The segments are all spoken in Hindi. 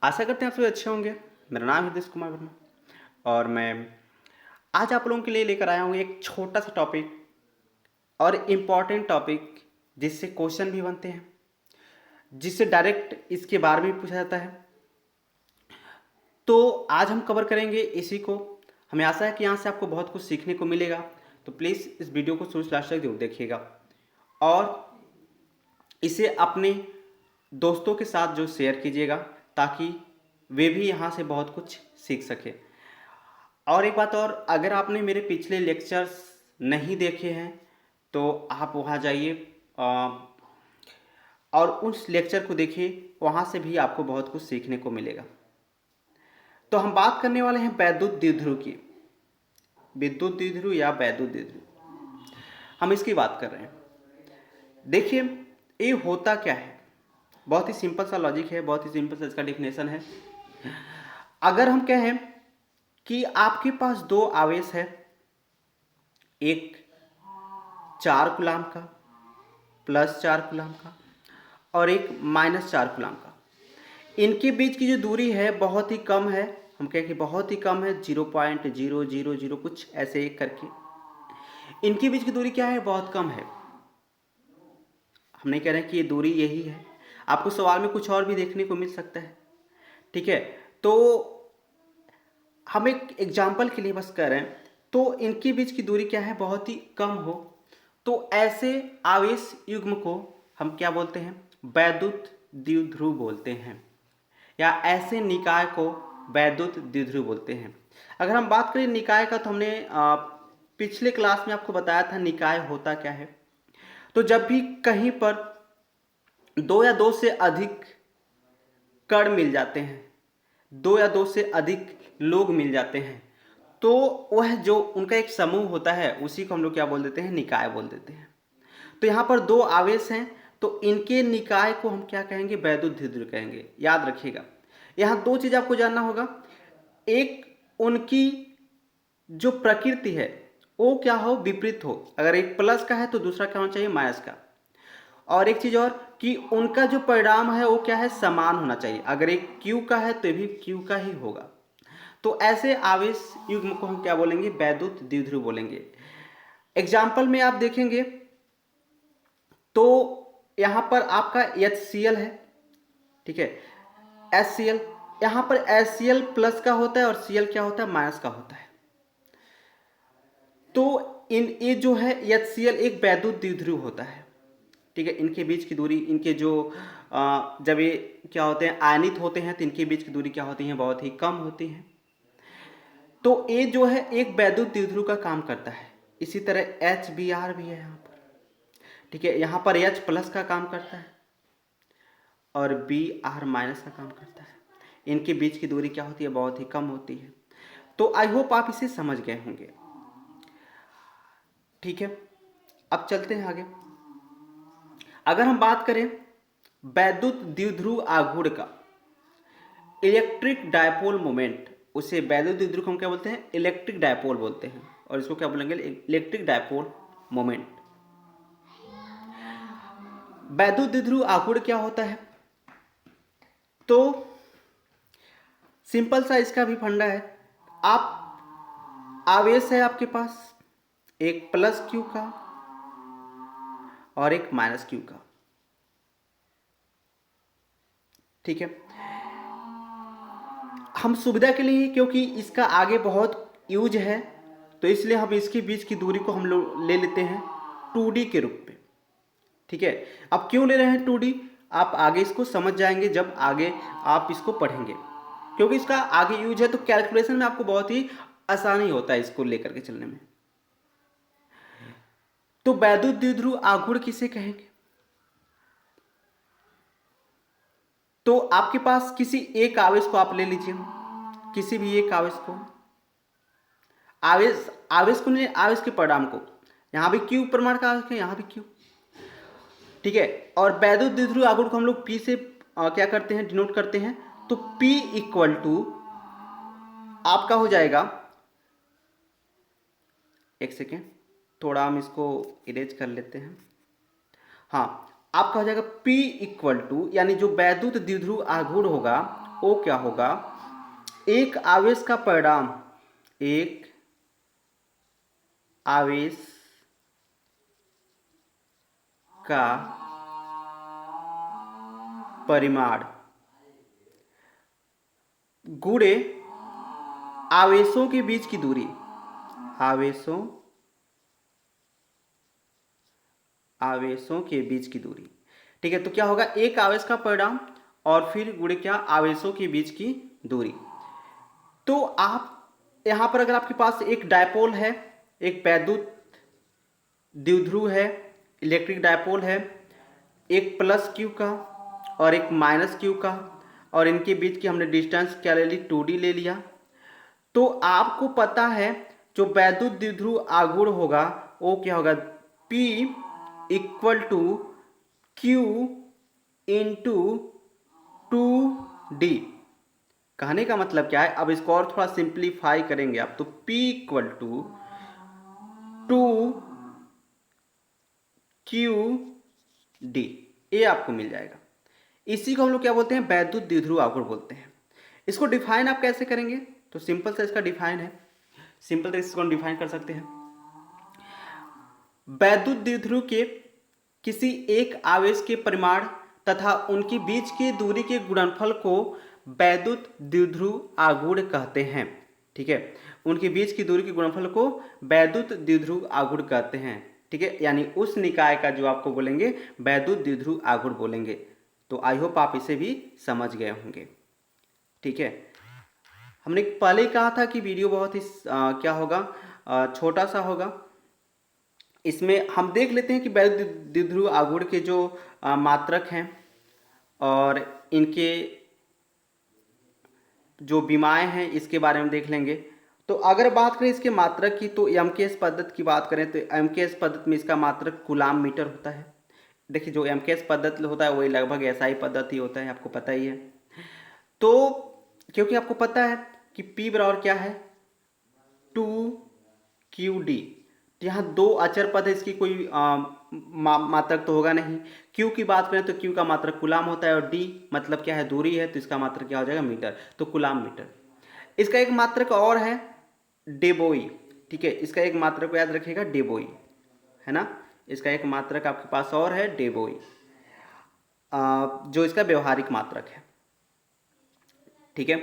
आशा करते हैं आप सभी अच्छे होंगे। मेरा नाम है हृदय कुमार वर्मा और मैं आज आप लोगों के लिए लेकर आया हूँ एक छोटा सा टॉपिक और इम्पॉर्टेंट टॉपिक, जिससे क्वेश्चन भी बनते हैं, जिससे डायरेक्ट इसके बारे में पूछा जाता है। तो आज हम कवर करेंगे इसी को। हमें आशा है कि यहाँ से आपको बहुत कुछ सीखने को मिलेगा, तो प्लीज़ इस वीडियो को शुरू से लास्ट तक जरूर देखिएगा और इसे अपने दोस्तों के साथ जो शेयर कीजिएगा, ताकि वे भी यहाँ से बहुत कुछ सीख सके। और एक बात और, अगर आपने मेरे पिछले लेक्चर्स नहीं देखे हैं तो आप वहाँ जाइए और उस लेक्चर को देखिए, वहाँ से भी आपको बहुत कुछ सीखने को मिलेगा। तो हम बात करने वाले हैं वैद्युत द्विध्रुव की। विद्युत द्विध्रुव या वैद्युत द्विध्रुव, हम इसकी बात कर रहे हैं। देखिए, ये होता क्या है, बहुत ही सिंपल सा लॉजिक है, बहुत ही सिंपल सा इसका डेफिनेशन है। अगर हम कहें कि आपके पास दो आवेश है, एक 4 कूलाम का प्लस 4 कूलाम का और एक माइनस 4 कूलाम का। इनके बीच की जो दूरी है बहुत ही कम है, हम कहें कि बहुत ही कम है, 0.000 कुछ ऐसे एक करके इनके बीच की दूरी क्या है, बहुत कम है। हम नहीं कह रहे हैं कि ये दूरी यही है, आपको सवाल में कुछ और भी देखने को मिल सकता है। ठीक है, तो हम एक एग्जाम्पल के लिए बस कर रहे हैं। तो इनके बीच की दूरी क्या है, बहुत ही कम हो, तो ऐसे आवेश युग्म को हम क्या बोलते हैं, वैद्युत द्विध्रुव बोलते हैं, या ऐसे निकाय को वैद्युत द्विध्रुव बोलते हैं। अगर हम बात करें निकाय का, तो हमने पिछले क्लास में आपको बताया था निकाय होता क्या है। तो जब भी कहीं पर दो या दो से अधिक कण मिल जाते हैं, दो या दो से अधिक लोग मिल जाते हैं, तो वह जो उनका एक समूह होता है उसी को हम लोग क्या बोल देते हैं, निकाय बोल देते हैं। तो यहाँ पर दो आवेश हैं, तो इनके निकाय को हम क्या कहेंगे, वैद्युत द्विध्रुव कहेंगे। याद रखिएगा, यहाँ दो चीज आपको जानना होगा। एक, उनकी जो प्रकृति है वो क्या हो, विपरीत हो। अगर एक प्लस का है तो दूसरा क्या होना चाहिए, माइनस का। और एक चीज और कि उनका जो परिणाम है वो क्या है, समान होना चाहिए। अगर एक क्यू का है तो ये भी क्यू का ही होगा। तो ऐसे आवेश युग्म को हम क्या बोलेंगे, वैद्युत द्विध्रुव बोलेंगे। एग्जाम्पल में आप देखेंगे तो यहां पर आपका HCl है, ठीक है, HCl। यहां पर HCl प्लस का होता है और Cl क्या होता है, माइनस का होता है। तो इन ये जो है HCl एक वैद्युत द्विध्रुव होता है। ठीक है, इनके बीच की दूरी, इनके जो जब ये क्या होते हैं, आयनित होते हैं, तो इनके बीच की दूरी क्या होती है, बहुत ही कम होती है। तो ये जो है एक वैद्युत द्विध्रुव का काम करता है। इसी तरह HBr भी है यहाँ पर। ठीक है, यहाँ पर H प्लस का काम करता है और Br माइनस का काम करता है। इनके बीच की दूरी क्या होती है, बहुत ही कम होती है। तो आई होप आप इसे समझ गए होंगे। ठीक है, अब चलते हैं आगे। अगर हम बात करें वैद्युत द्विध्रुव आघूर्ण का, इलेक्ट्रिक डायपोल मोमेंट, उसे वैद्युत द्विध्रुव को हम क्या बोलते हैं, इलेक्ट्रिक डायपोल बोलते हैं, और इसको क्या बोलेंगे, इलेक्ट्रिक डायपोल मोमेंट। वैद्युत द्विध्रुव आघूर्ण क्या होता है, तो सिंपल सा इसका भी फंडा है। आप आवेश है आपके पास, एक प्लस क्यू का और एक माइनस क्यू का। ठीक है, हम सुविधा के लिए, क्योंकि इसका आगे बहुत यूज है, तो इसलिए हम इसके बीच की दूरी को हम लोग ले लेते हैं 2D के रूप में। ठीक है, अब क्यों ले रहे हैं 2D, आप आगे इसको समझ जाएंगे जब आगे आप इसको पढ़ेंगे, क्योंकि इसका आगे यूज है, तो कैलकुलेशन में आपको बहुत ही आसानी होता है इसको लेकर के चलने में। तो वैद्युत द्विध्रुव आघूर्ण किसे कहेंगे, तो आपके पास किसी एक आवेश को आप ले लीजिए, किसी भी एक आवेश को, आवेश आवेश को नहीं, आवेश के परिणाम को। यहां भी क्यू प्रमाण का आवेश है, यहां भी क्यू। ठीक है, और वैद्युत द्विध्रुव आघूर्ण को हम लोग P से क्या करते हैं, डिनोट करते हैं। तो P इक्वल टू आपका हो जाएगा, एक सेकेंड, थोड़ा हम इसको इरेज कर लेते हैं। हाँ, आपका हो जाएगा P इक्वल टू, यानी जो वैद्युत द्विध्रुव आघूर्ण होगा वो क्या होगा, एक आवेश का परिणाम, एक आवेश का परिमाण गुणे आवेशों के बीच की दूरी, आवेशों के बीच की दूरी। ठीक है, तो क्या होगा, एक आवेश का परिणाम और फिर गुणे क्या, आवेशों के बीच की दूरी। तो आप यहां पर अगर आपके पास एक डायपोल है, एक वैद्युत द्विध्रुव है, इलेक्ट्रिक डायपोल है, एक प्लस क्यू का और एक माइनस क्यू का, और इनके बीच की हमने डिस्टेंस क्या ले ली, 2d ले लिया। तो आपको पता है जो वैद्युत द्विध्रुव आघूर्ण होगा वो क्या होगा, P equal to Q into 2d। कहने का मतलब क्या है, अब इसको और थोड़ा सिंप्लीफाई करेंगे आप, तो P इक्वल टू 2qd, ये आपको मिल जाएगा। इसी को हम लोग क्या बोलते हैं, वैद्युत द्विध्रुव आघूर्ण बोलते हैं। इसको डिफाइन आप कैसे करेंगे, तो सिंपल से इसका डिफाइन है, सिंपल से इसको डिफाइन कर सकते हैं। वैद्युत द्विध्रुव के किसी एक आवेश के परिमाण तथा उनके बीच की दूरी के गुणनफल को वैद्युत द्विध्रुव आघूर्ण कहते हैं। ठीक है, उनके बीच की दूरी के गुणनफल को वैद्युत द्विध्रुव आघूर्ण कहते हैं। ठीक है, यानी उस निकाय का जो आपको बोलेंगे वैद्युत द्विध्रुव आघूर्ण बोलेंगे। तो आई होप आप इसे भी समझ गए होंगे। ठीक है, हमने पहले ही कहा था कि वीडियो बहुत ही क्या होगा, छोटा सा होगा। इसमें हम देख लेते हैं कि वैद्युत द्विध्रुव आघूर्ण के जो मात्रक हैं और इनके जो विमाएं हैं इसके बारे में देख लेंगे। तो अगर बात करें इसके मात्रक की, तो एमकेएस पद्धति की बात करें तो एमकेएस पद्धति में इसका मात्रक कूलाम मीटर होता है। देखिए, जो एमकेएस पद्धति होता है वही लगभग ऐसा ही पद्धति होता है, आपको पता ही है। तो क्योंकि आपको पता है कि P बराबर क्या है, 2qd। यहाँ दो अचर पद है, इसकी कोई मात्रक तो होगा नहीं। Q की बात करें तो Q का मात्रक कूलाम होता है और D मतलब क्या है, दूरी है, तो इसका मात्रक क्या हो जाएगा, मीटर, तो कूलाम मीटर। इसका एक मात्रक और है डेबोई। ठीक है, इसका एक मात्रक को याद रखिएगा, डेबोई, है ना। इसका एक मात्रक आपके पास और है डेबोई, जो इसका व्यवहारिक मात्रक है। ठीक है,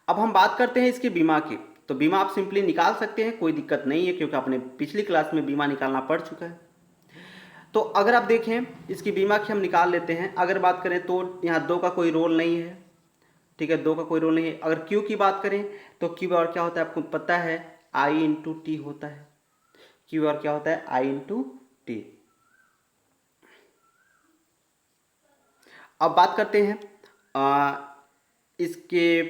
अब हम बात करते हैं इसके बीमा की। तो बीमा आप सिंपली निकाल सकते हैं, कोई दिक्कत नहीं है, क्योंकि आपने पिछली क्लास में बीमा निकालना पड़ चुका है। तो अगर आप देखें इसकी बीमा की हम निकाल लेते हैं। अगर बात करें तो यहाँ 2 का कोई रोल नहीं है। ठीक है, 2 का कोई रोल नहीं है। अगर क्यू की बात करें तो क्यू और क्या होता है, आपको पता है, आई इंटू टी होता है। क्यू और क्या होता है, आई इंटू टी। अब बात करते हैं इसके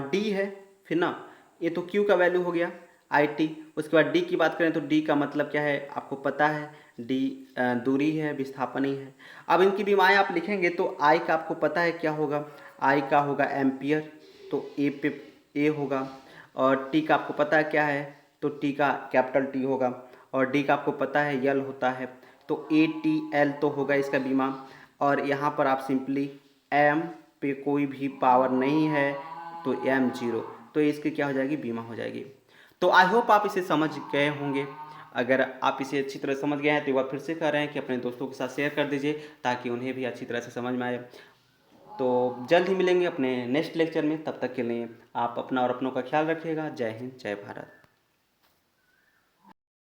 डी है, फिर ना, ये तो क्यू का वैल्यू हो गया आई टी। उसके बाद डी की बात करें तो डी का मतलब क्या है, आपको पता है, डी दूरी है, विस्थापन ही है। अब इनकी विमाएं आप लिखेंगे तो आई का आपको पता है क्या होगा, आई का होगा एम्पियर, तो ए पे ए होगा। और टी का आपको पता है क्या है, तो टी का कैपिटल टी होगा। और डी का आपको पता है यल होता है, तो ए टी एल तो होगा इसका बीमा। और यहाँ पर आप सिंपली एम पे कोई भी पावर नहीं है तो एम जीरो, तो इसकी क्या हो जाएगी, बीमा हो जाएगी। तो आई होप आप इसे समझ गए होंगे। अगर आप इसे अच्छी तरह समझ गए हैं तो एक बार फिर से कह रहे हैं कि अपने दोस्तों के साथ शेयर कर दीजिए ताकि उन्हें भी अच्छी तरह से समझ में आए। तो जल्द ही मिलेंगे अपने नेक्स्ट लेक्चर में, तब तक के लिए आप अपना और अपनों का ख्याल रखिएगा। जय हिंद, जय भारत।